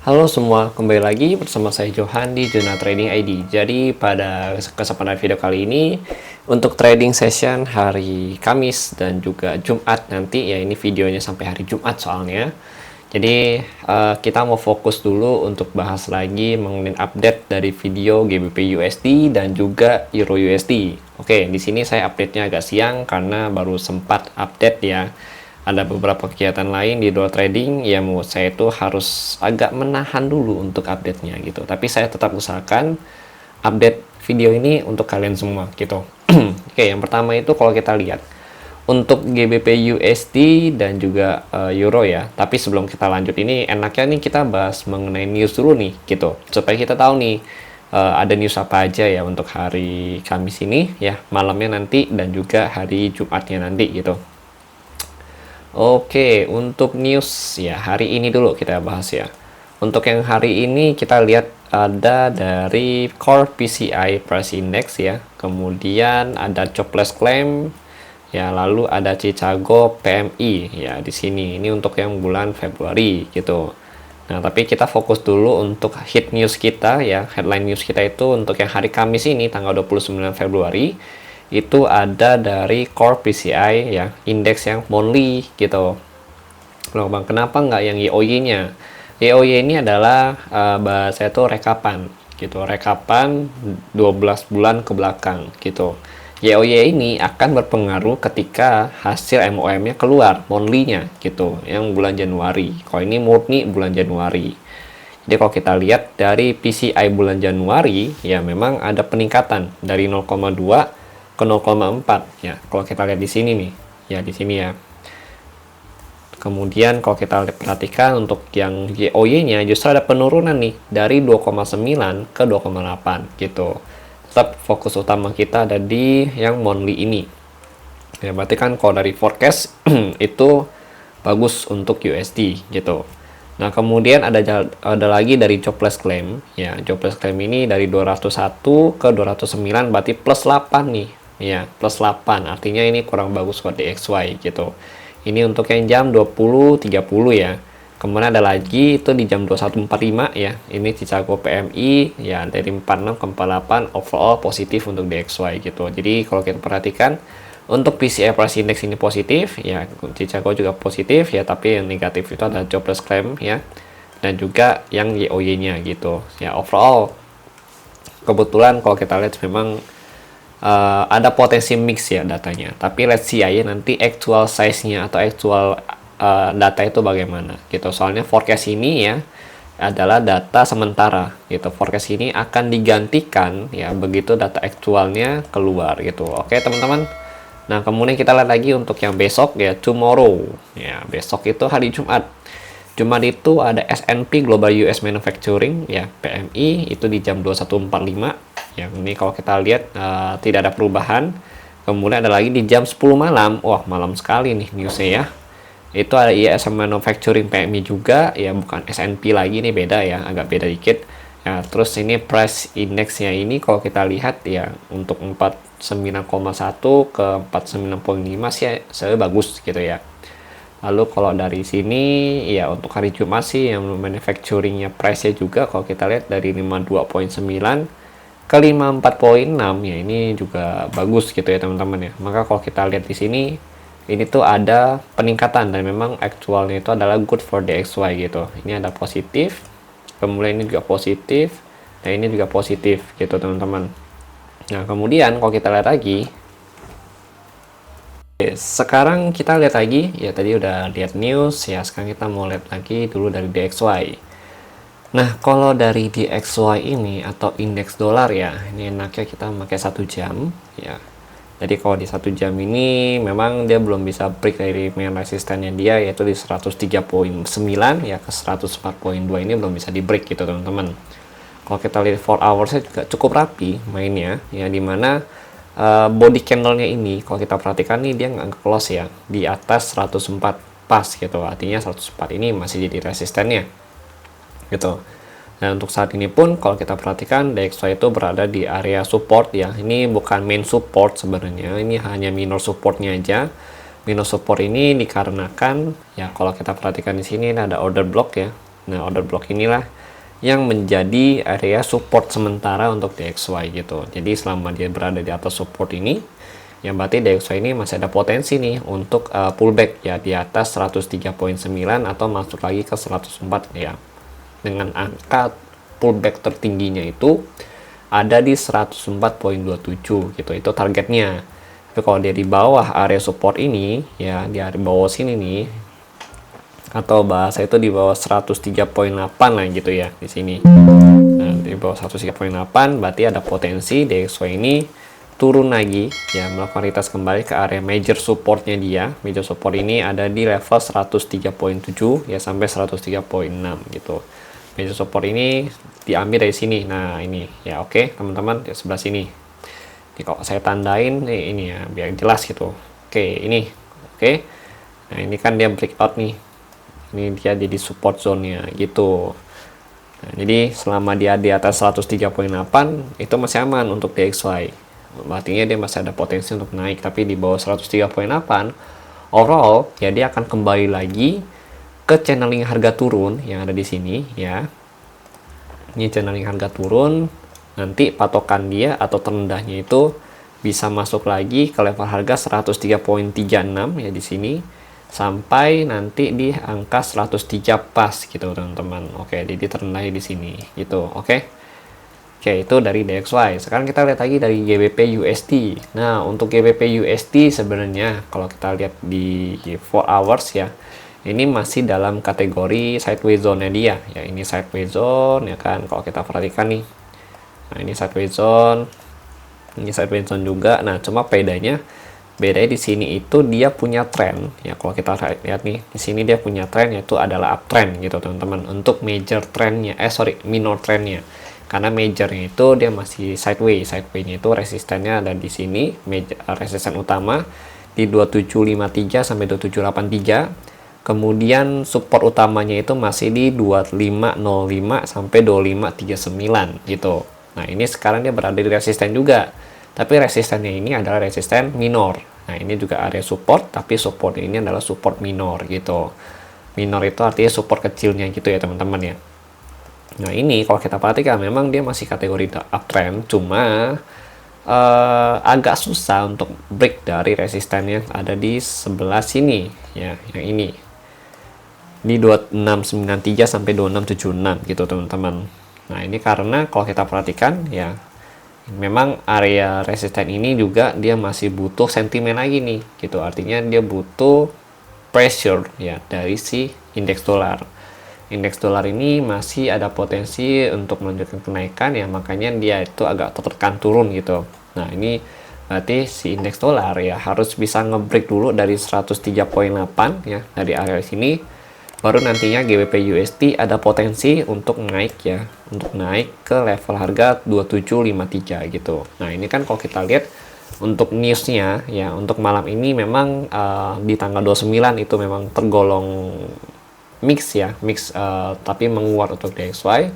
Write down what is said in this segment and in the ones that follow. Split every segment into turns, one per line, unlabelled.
Halo semua, kembali lagi bersama saya Johan di Juna Trading ID. Jadi pada kesempatan video kali ini untuk trading session hari Kamis dan juga Jumat nanti ya, ini videonya sampai hari Jumat soalnya. Jadi kita mau fokus dulu untuk bahas lagi mengenai update dari video GBP USD dan juga Euro USD. Oke, di sini saya update-nya agak siang karena baru sempat update ya. Ada beberapa kegiatan lain di luar trading yang menurut saya itu harus agak menahan dulu untuk update-nya gitu. Tapi saya tetap usahakan update video ini untuk kalian semua gitu. Oke, yang pertama itu kalau kita lihat untuk GBP USD dan juga Euro ya. Tapi sebelum kita lanjut ini enaknya nih kita bahas mengenai news dulu nih gitu. Supaya kita tahu nih ada news apa aja ya untuk hari Kamis ini ya, malamnya nanti dan juga hari Jumatnya nanti gitu. Oke, untuk news ya hari ini dulu kita bahas ya. Untuk yang hari ini kita lihat ada dari Core PCI Price Index ya. Kemudian ada jobless claim ya, lalu ada Chicago PMI ya di sini. Ini untuk yang bulan Februari gitu. Nah, tapi kita fokus dulu untuk hit news kita ya. Headline news kita itu untuk yang hari Kamis ini tanggal 29 Februari itu ada dari Core PCI ya, indeks yang monthly gitu. Loh bang, kenapa nggak yang YOY-nya? YOY ini adalah bahasa itu rekapan gitu, rekapan 12 bulan ke belakang gitu. YOY ini akan berpengaruh ketika hasil MOM-nya keluar, monthly-nya gitu, yang bulan Januari. Kalau ini murni bulan Januari. Jadi kalau kita lihat dari PCI bulan Januari, ya memang ada peningkatan dari 0,2 ke 0,4 ya. Kalau kita lihat di sini nih, ya di sini ya. Kemudian kalau kita perhatikan untuk yang YOY-nya justru ada penurunan nih dari 2,9 ke 2,8 gitu. Tetap fokus utama kita ada di yang monthly ini. Ya berarti kan kalau dari forecast itu bagus untuk USD gitu. Nah, kemudian ada lagi dari jobless claim. Ya, jobless claim ini dari 201 ke 209 berarti plus 8 nih. Ya, plus 8. Artinya ini kurang bagus buat DXY gitu. Ini untuk yang jam 20.30 ya. Kemudian ada lagi itu di jam 21.45 ya. Ini Chicago PMI ya dari 46 ke 48 overall positif untuk DXY gitu. Jadi kalau kita perhatikan untuk PCI Price Index ini positif ya, Chicago juga positif ya, tapi yang negatif itu ada jobless claim ya, dan juga yang YOY-nya gitu. Ya overall kebetulan kalau kita lihat memang ada potensi mix ya datanya, tapi let's see aja nanti actual size-nya atau actual data itu bagaimana gitu. Soalnya forecast ini ya adalah data sementara gitu. Forecast ini akan digantikan ya begitu data aktualnya keluar gitu. Oke teman-teman. Nah kemudian kita lihat lagi untuk yang besok ya, tomorrow ya, besok itu hari Jumat. Jumat itu ada S&P Global US Manufacturing ya, PMI itu di jam 21.45. Yang ini kalau kita lihat tidak ada perubahan. Kemudian ada lagi di jam 10 malam. Wah, malam sekali nih newsnya ya. Itu ada ISM Manufacturing PMI juga ya, bukan S&P lagi, ini beda ya, agak beda dikit. Ya, terus ini price indexnya ini kalau kita lihat ya untuk 49,1 ke 49,5 sih saya bagus gitu ya. Lalu kalau dari sini ya untuk hari Jumat sih yang manufacturingnya price-nya juga kalau kita lihat dari 52,9 ke 54,6 ya, ini juga bagus gitu ya teman-teman ya. Maka kalau kita lihat di sini ini tuh ada peningkatan dan memang aktualnya itu adalah good for DXY gitu. Ini ada positif, kemudian ini juga positif, nah ini juga positif gitu teman-teman. Nah kemudian kalau kita lihat lagi, sekarang kita lihat lagi ya, tadi udah lihat news ya, sekarang kita mau lihat lagi dulu dari DXY. Nah kalau dari DXY ini atau indeks dolar ya, ini enaknya kita pakai 1 jam ya. Jadi kalau di 1 jam ini memang dia belum bisa break dari main resistannya dia, yaitu di 103,9 ya ke 104,2 ini belum bisa di break gitu teman-teman. Kalau kita lihat 4 hoursnya juga cukup rapi mainnya ya, dimana body candlenya ini kalau kita perhatikan nih dia nggak close ya di atas 104 pas gitu, artinya 104 ini masih jadi resistennya gitu. Nah untuk saat ini pun kalau kita perhatikan DXY itu berada di area support ya. Ini bukan main support sebenarnya, ini hanya minor supportnya aja. Minor support ini dikarenakan ya kalau kita perhatikan di sini ada order block ya. Nah, order block inilah yang menjadi area support sementara untuk DXY gitu. Jadi selama dia berada di atas support ini, yang berarti DXY ini masih ada potensi nih untuk pullback ya di atas 103.9 atau masuk lagi ke 104 ya. Dengan angka pullback tertingginya itu ada di 104.27 gitu. Itu targetnya. Tapi kalau dia di bawah area support ini ya, di area bawah sini nih, atau bahasa itu di bawah 103.8 lah gitu ya di sini. Nah, di bawah 103.8 berarti ada potensi DXY ini turun lagi ya, melakukan retest kembali ke area major supportnya dia. Major support ini ada di level 103.7 ya sampai 103.6 gitu. Major support ini diambil dari sini. Nah, ini ya, oke teman-teman, di sebelah sini. Jadi kalau saya tandain ini ya biar jelas gitu. Oke, ini. Oke. Nah, ini kan dia breakout nih. Ini dia jadi support zone-nya gitu. Nah, jadi selama dia di atas 103.8 itu masih aman untuk DXY. Artinya dia masih ada potensi untuk naik, tapi di bawah 103.8 overall ya dia akan kembali lagi ke channeling harga turun yang ada di sini ya. Ini channeling harga turun, nanti patokan dia atau terendahnya itu bisa masuk lagi ke level harga 103.36 ya di sini sampai nanti di angka 103 pas gitu teman-teman. Oke, jadi terendahnya di sini gitu. Oke. Oke, itu dari DXY. Sekarang kita lihat lagi dari GBP USD. Nah, untuk GBP USD sebenarnya kalau kita lihat di 4 hours ya, ini masih dalam kategori sideways zone-nya dia. Ya, ini sideways zone ya kan. Kalau kita perhatikan nih. Nah, ini sideways zone. Ini sideways zone juga. Nah, cuma bedanya di sini itu dia punya trend. Ya, kalau kita lihat nih, di sini dia punya trend yaitu adalah uptrend gitu, teman-teman. Untuk major trendnya, minor trendnya. Karena majornya itu dia masih sideways. Sideways-nya itu resistennya ada di sini, resisten utama di 2753 sampai 2783. Kemudian support utamanya itu masih di 2505 sampai 2539 gitu. Nah, ini sekarang dia berada di resisten juga. Tapi resistennya ini adalah resisten minor. Nah, ini juga area support, tapi support ini adalah support minor gitu. Minor itu artinya support kecilnya gitu ya, teman-teman ya. Nah, ini kalau kita perhatikan memang dia masih kategori uptrend, cuma agak susah untuk break dari resistennya ada di sebelah sini ya, yang ini di 2693 sampai 2676 gitu teman-teman. Nah, ini karena kalau kita perhatikan ya memang area resisten ini juga dia masih butuh sentimen lagi nih gitu, artinya dia butuh pressure ya dari si indeks dolar. Indeks dolar ini masih ada potensi untuk melanjutkan kenaikan ya, makanya dia itu agak tertekan turun gitu. Nah, ini berarti si indeks dolar ya harus bisa ngebreak dulu dari 103.8 ya, dari area sini, baru nantinya GBP USD ada potensi untuk naik ya, untuk naik ke level harga 2753 gitu. Nah, ini kan kalau kita lihat untuk newsnya ya, untuk malam ini memang di tanggal 29 itu memang tergolong mix ya, tapi menguat untuk DXY.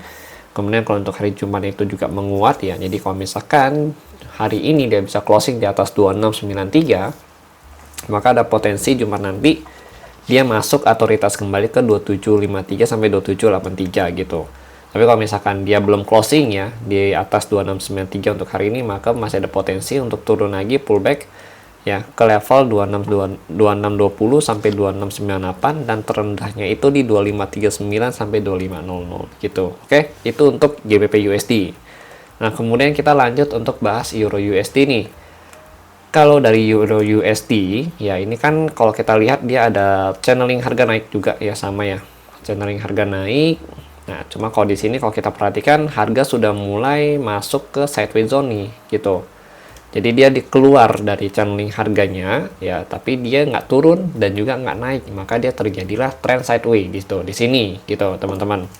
Kemudian kalau untuk hari Jumat itu juga menguat ya. Jadi kalau misalkan hari ini dia bisa closing di atas 2693, maka ada potensi Jumat nanti dia masuk atau retest kembali ke 2753 sampai 2783 gitu. Tapi kalau misalkan dia belum closing ya di atas 2693 untuk hari ini, maka masih ada potensi untuk turun lagi pullback ya ke level 2620 sampai 2698 dan terendahnya itu di 2539 sampai 2500 gitu. Oke, itu untuk GBP USD. Nah, kemudian kita lanjut untuk bahas Euro USD nih. Kalau dari Euro USD ya, ini kan kalau kita lihat dia ada channeling harga naik juga ya, sama ya. Channeling harga naik. Nah, cuma kalau di sini kalau kita perhatikan harga sudah mulai masuk ke sideways zone nih gitu. Jadi dia keluar dari channeling harganya ya, tapi dia nggak turun dan juga nggak naik, maka dia terjadilah trend sideways gitu di sini gitu teman-teman.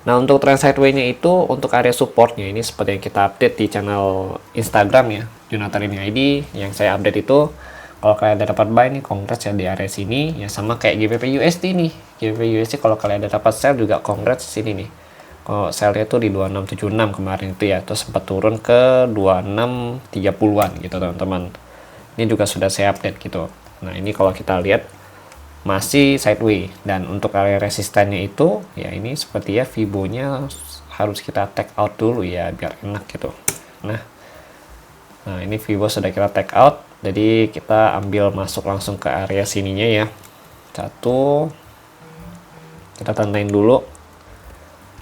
Nah, untuk trend sideways-nya itu untuk area supportnya ini seperti yang kita update di channel Instagram ya, Jonathan ini ID yang saya update itu. Kalau kalian ada dapat buy nih, congrats ya di area sini ya, sama kayak GBP USD nih. GBP USD kalau kalian ada dapat sell juga congrats sini nih. Kalau sell-nya itu di 2676 kemarin itu ya, terus sempat turun ke 2630-an gitu teman-teman. Ini juga sudah saya update gitu. Nah, ini kalau kita lihat masih sideways, dan untuk area resistennya itu ya ini seperti ya Fibonya harus kita take out dulu ya biar enak gitu. Nah ini Fibo sudah kita take out, jadi kita ambil masuk langsung ke area sininya ya. Satu, kita tandain dulu.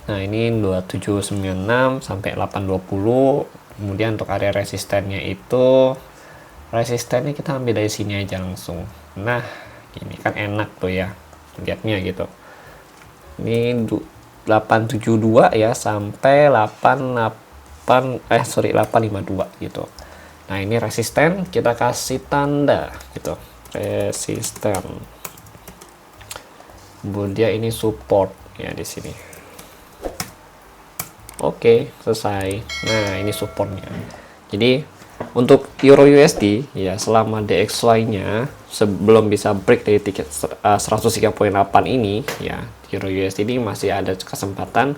Nah ini 2796 sampai 820. Kemudian untuk area resistennya itu, resistennya kita ambil dari sini aja langsung. Nah ini kan enak tuh ya lihatnya gitu. Ini 872 ya sampai 852 gitu. Nah ini resisten, kita kasih tanda gitu, resisten. Kemudian ini support ya di sini. Oke, selesai. Nah ini supportnya. Jadi untuk Euro USD ya, selama DXY-nya sebelum bisa break dari tiket 103.8 ini ya, Euro USD ini masih ada kesempatan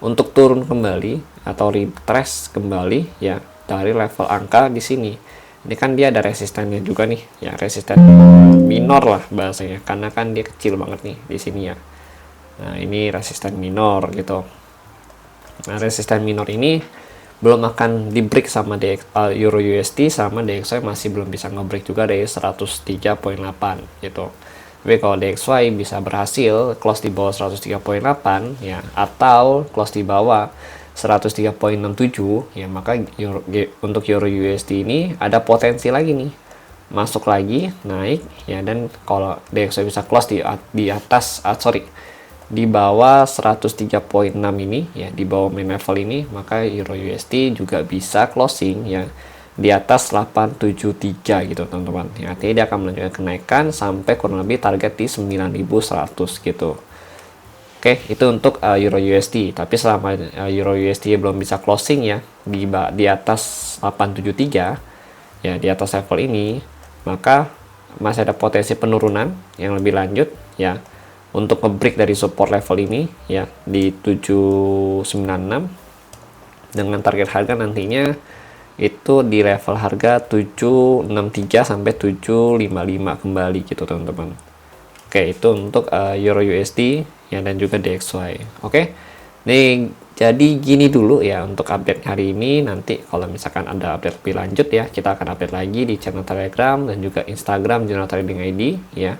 untuk turun kembali atau retrace kembali ya dari level angka di sini. Ini kan dia ada resistennya juga nih ya, resisten minor lah bahasanya, karena kan dia kecil banget nih di sini ya. Nah ini resisten minor gitu. Nah resisten minor ini belum akan di break sama Euro USD, sama DXY masih belum bisa nge-break juga dari 103.8 gitu. Tapi kalau DXY bisa berhasil close di bawah 103.8 ya, atau close di bawah 103.67 ya, maka untuk Euro USD ini ada potensi lagi nih masuk lagi naik ya. Dan kalau DXY bisa close di atas di bawah 103.6 ini ya, di bawah main level ini, maka Euro USD juga bisa closing ya di atas 873 gitu teman-teman ya. Artinya dia akan melanjutkan kenaikan sampai kurang lebih target di 9.100 gitu. Oke, itu untuk Euro USD. Tapi selama Euro USD belum bisa closing ya di atas 873 ya, di atas level ini, maka masih ada potensi penurunan yang lebih lanjut ya untuk nge-break dari support level ini ya di 796, dengan target harga nantinya itu di level harga 763 sampai 755 kembali gitu teman-teman. Oke, itu untuk Euro USD ya, dan juga DXY. Oke, nih jadi gini dulu ya untuk update hari ini. Nanti kalau misalkan ada update lebih lanjut ya, kita akan update lagi di channel Telegram dan juga Instagram General Trading ID ya.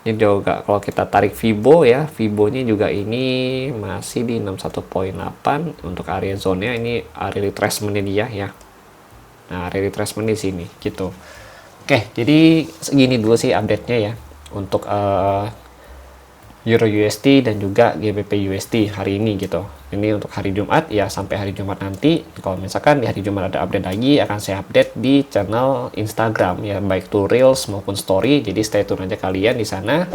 Ini juga kalau kita tarik Fibo ya, Fibonya juga ini masih di 61.8 untuk area zone-nya. Ini area retracement-nya dia ya. Nah, area retracement di sini gitu. Oke, jadi segini dulu sih update-nya ya untuk Euro USD dan juga GBP USD hari ini gitu. Ini untuk hari Jumat ya, sampai hari Jumat nanti. Kalau misalkan di hari Jumat ada update lagi, akan saya update di channel Instagram ya, baik itu Reels maupun Story. Jadi stay tune aja kalian di sana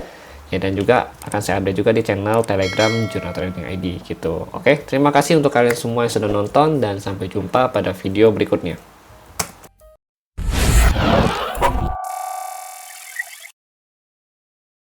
ya, dan juga akan saya update juga di channel Telegram General Trading ID gitu. Oke, terima kasih untuk kalian semua yang sudah nonton, dan sampai jumpa pada video berikutnya.